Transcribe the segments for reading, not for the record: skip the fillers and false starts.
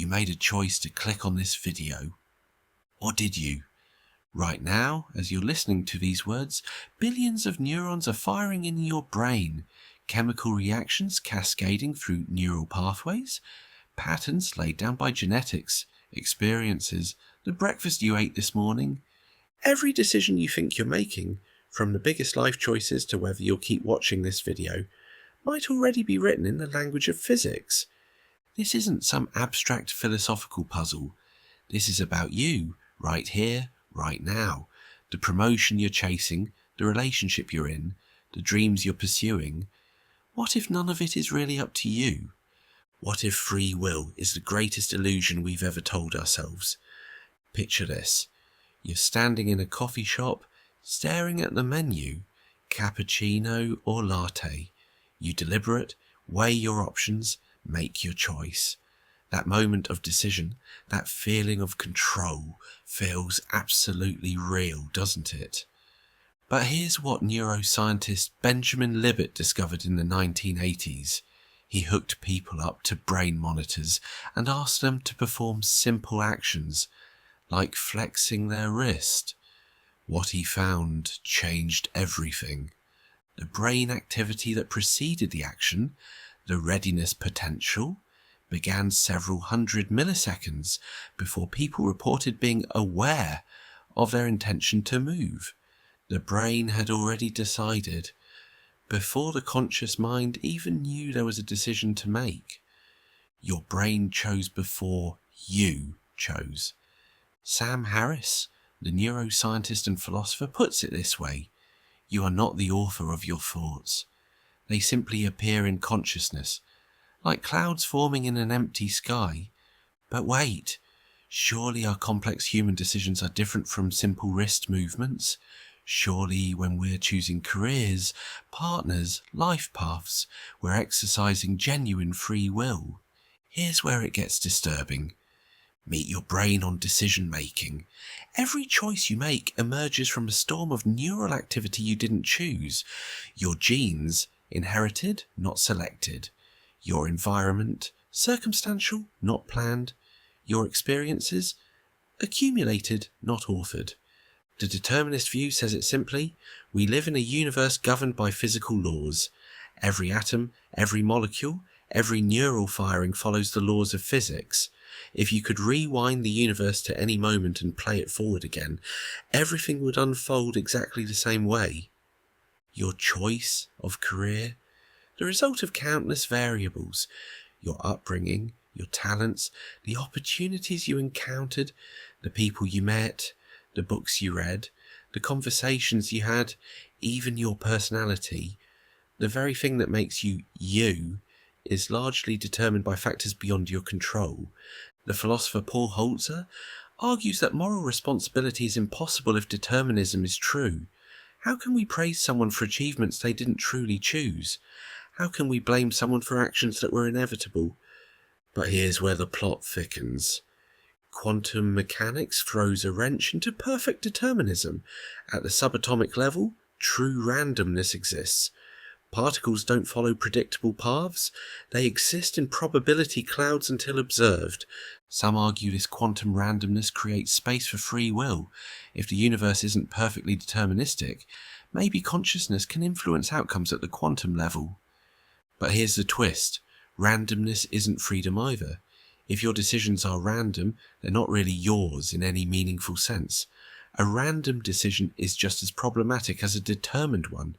you made a choice to click on this video. Or did you? Right now, as you're listening to these words, billions of neurons are firing in your brain, chemical reactions cascading through neural pathways, patterns laid down by genetics, experiences, the breakfast you ate this morning. Every decision you think you're making, from the biggest life choices to whether you'll keep watching this video, might already be written in the language of physics. This isn't some abstract philosophical puzzle. This is about you, right here, right now. The promotion you're chasing, the relationship you're in, the dreams you're pursuing. What if none of it is really up to you? What if free will is the greatest illusion we've ever told ourselves? Picture this. You're standing in a coffee shop, staring at the menu, cappuccino or latte. You deliberate, weigh your options, make your choice. That moment of decision, that feeling of control, feels absolutely real, doesn't it? But here's what neuroscientist Benjamin Libet discovered in the 1980s. He hooked people up to brain monitors and asked them to perform simple actions, like flexing their wrist. What he found changed everything. The brain activity that preceded the action, the readiness potential, began several hundred milliseconds before people reported being aware of their intention to move. The brain had already decided, before the conscious mind even knew there was a decision to make. Your brain chose before you chose. Sam Harris, the neuroscientist and philosopher, puts it this way: you are not the author of your thoughts. They simply appear in consciousness, like clouds forming in an empty sky. But wait, surely our complex human decisions are different from simple wrist movements? Surely when we're choosing careers, partners, life paths, we're exercising genuine free will. Here's where it gets disturbing. Meet your brain on decision making. Every choice you make emerges from a storm of neural activity you didn't choose. Your genes, inherited, not selected. Your environment, circumstantial, not planned. Your experiences, accumulated, not authored. The determinist view says it simply: we live in a universe governed by physical laws. Every atom, every molecule, every neural firing follows the laws of physics. If you could rewind the universe to any moment and play it forward again, everything would unfold exactly the same way. Your choice of career, the result of countless variables, your upbringing, your talents, the opportunities you encountered, the people you met, the books you read, the conversations you had, even your personality, the very thing that makes you you, is largely determined by factors beyond your control. The philosopher Paul Holzer argues that moral responsibility is impossible if determinism is true. How can we praise someone for achievements they didn't truly choose? How can we blame someone for actions that were inevitable? But here's where the plot thickens. Quantum mechanics throws a wrench into perfect determinism. At the subatomic level, true randomness exists. Particles don't follow predictable paths. They exist in probability clouds until observed. Some argue this quantum randomness creates space for free will. If the universe isn't perfectly deterministic, maybe consciousness can influence outcomes at the quantum level. But here's the twist. Randomness isn't freedom either. If your decisions are random, they're not really yours in any meaningful sense. A random decision is just as problematic as a determined one.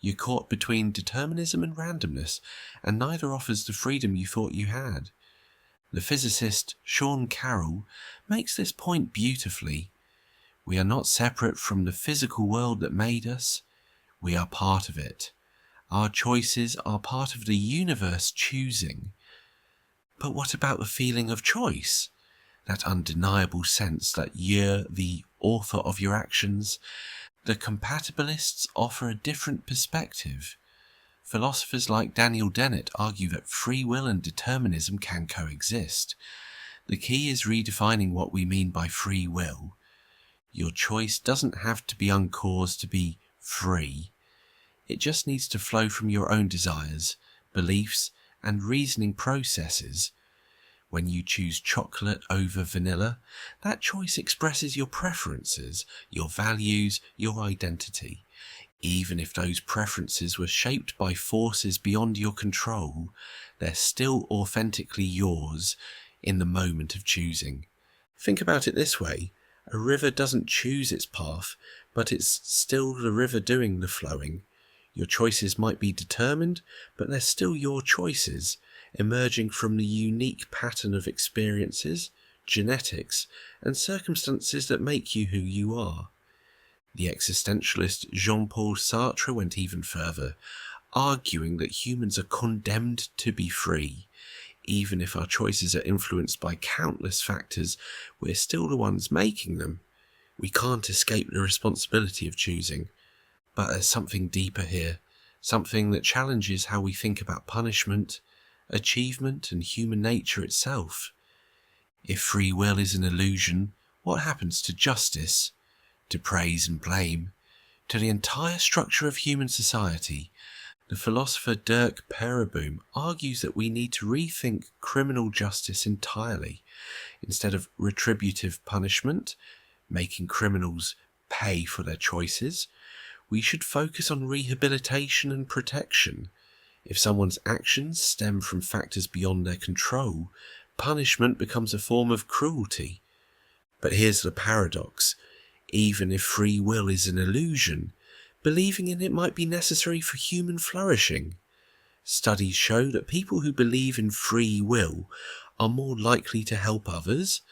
You're caught between determinism and randomness, and neither offers the freedom you thought you had. The physicist Sean Carroll makes this point beautifully. We are not separate from the physical world that made us. We are part of it. Our choices are part of the universe choosing. But what about the feeling of choice? That undeniable sense that you're the author of your actions? The compatibilists offer a different perspective. Philosophers like Daniel Dennett argue that free will and determinism can coexist. The key is redefining what we mean by free will. Your choice doesn't have to be uncaused to be free. It just needs to flow from your own desires, beliefs, and reasoning processes. When you choose chocolate over vanilla, that choice expresses your preferences, your values, your identity. Even if those preferences were shaped by forces beyond your control, they're still authentically yours in the moment of choosing. Think about it this way. A river doesn't choose its path, but it's still the river doing the flowing. Your choices might be determined, but they're still your choices, emerging from the unique pattern of experiences, genetics, and circumstances that make you who you are. The existentialist Jean-Paul Sartre went even further, arguing that humans are condemned to be free. Even if our choices are influenced by countless factors, we're still the ones making them. We can't escape the responsibility of choosing. But there's something deeper here, something that challenges how we think about punishment, achievement, and human nature itself. If free will is an illusion, what happens to justice, to praise and blame, to the entire structure of human society? The philosopher Dirk Pereboom argues that we need to rethink criminal justice entirely. Instead of retributive punishment, making criminals pay for their choices, we should focus on rehabilitation and protection. If someone's actions stem from factors beyond their control, punishment becomes a form of cruelty. But here's the paradox. Even if free will is an illusion, believing in it might be necessary for human flourishing. Studies show that people who believe in free will are more likely to help others,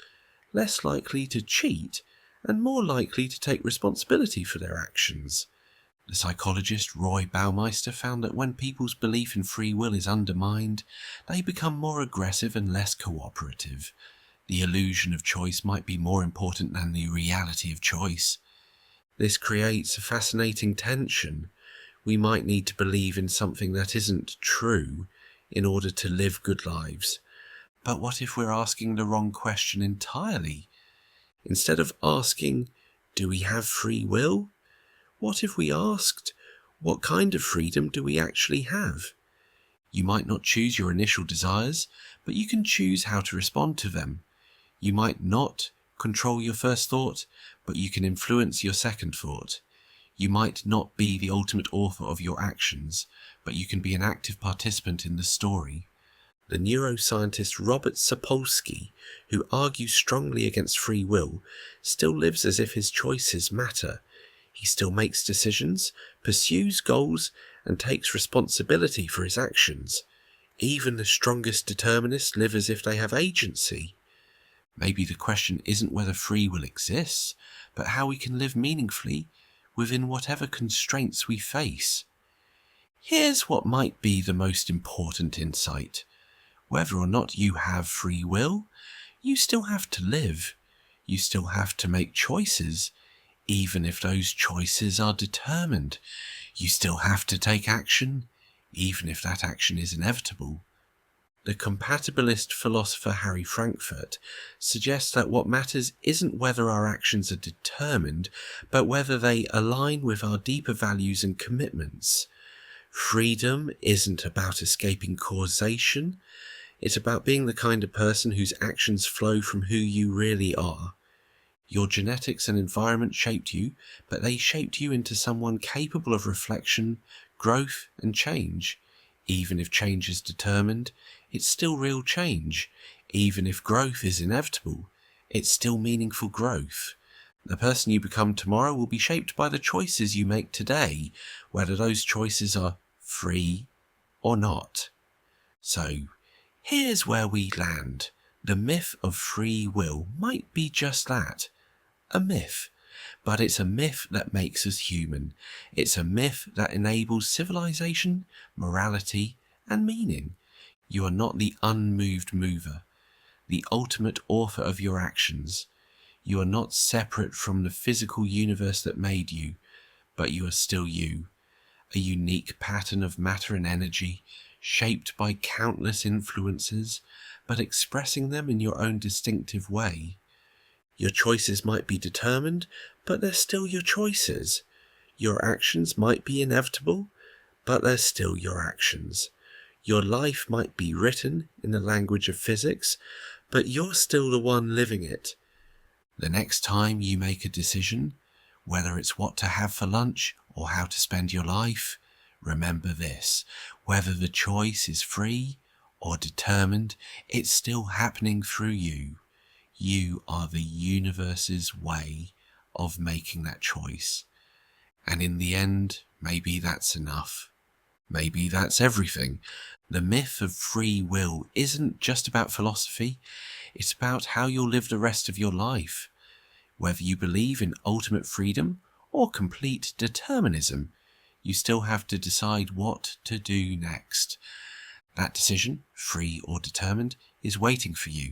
less likely to cheat, and more likely to take responsibility for their actions. The psychologist Roy Baumeister found that when people's belief in free will is undermined, they become more aggressive and less cooperative. The illusion of choice might be more important than the reality of choice. This creates a fascinating tension. We might need to believe in something that isn't true in order to live good lives. But what if we're asking the wrong question entirely? Instead of asking, do we have free will? What if we asked, what kind of freedom do we actually have? You might not choose your initial desires, but you can choose how to respond to them. You might not control your first thought, but you can influence your second thought. You might not be the ultimate author of your actions, but you can be an active participant in the story. The neuroscientist Robert Sapolsky, who argues strongly against free will, still lives as if his choices matter. He still makes decisions, pursues goals, and takes responsibility for his actions. Even the strongest determinists live as if they have agency. Maybe the question isn't whether free will exists, but how we can live meaningfully within whatever constraints we face. Here's what might be the most important insight. Whether or not you have free will, you still have to live. You still have to make choices. Even if those choices are determined, you still have to take action, even if that action is inevitable. The compatibilist philosopher Harry Frankfurt suggests that what matters isn't whether our actions are determined, but whether they align with our deeper values and commitments. Freedom isn't about escaping causation. It's about being the kind of person whose actions flow from who you really are. Your genetics and environment shaped you, but they shaped you into someone capable of reflection, growth, and change. Even if change is determined, it's still real change. Even if growth is inevitable, it's still meaningful growth. The person you become tomorrow will be shaped by the choices you make today, whether those choices are free or not. So, here's where we land. The myth of free will might be just that. A myth, but it's a myth that makes us human. It's a myth that enables civilization, morality, and meaning. You are not the unmoved mover, the ultimate author of your actions. You are not separate from the physical universe that made you, but you are still you, a unique pattern of matter and energy, shaped by countless influences, but expressing them in your own distinctive way. Your choices might be determined, but they're still your choices. Your actions might be inevitable, but they're still your actions. Your life might be written in the language of physics, but you're still the one living it. The next time you make a decision, whether it's what to have for lunch or how to spend your life, remember this: whether the choice is free or determined, it's still happening through you. You are the universe's way of making that choice. And in the end, maybe that's enough. Maybe that's everything. The myth of free will isn't just about philosophy. It's about how you'll live the rest of your life. Whether you believe in ultimate freedom or complete determinism, you still have to decide what to do next. That decision, free or determined, is waiting for you.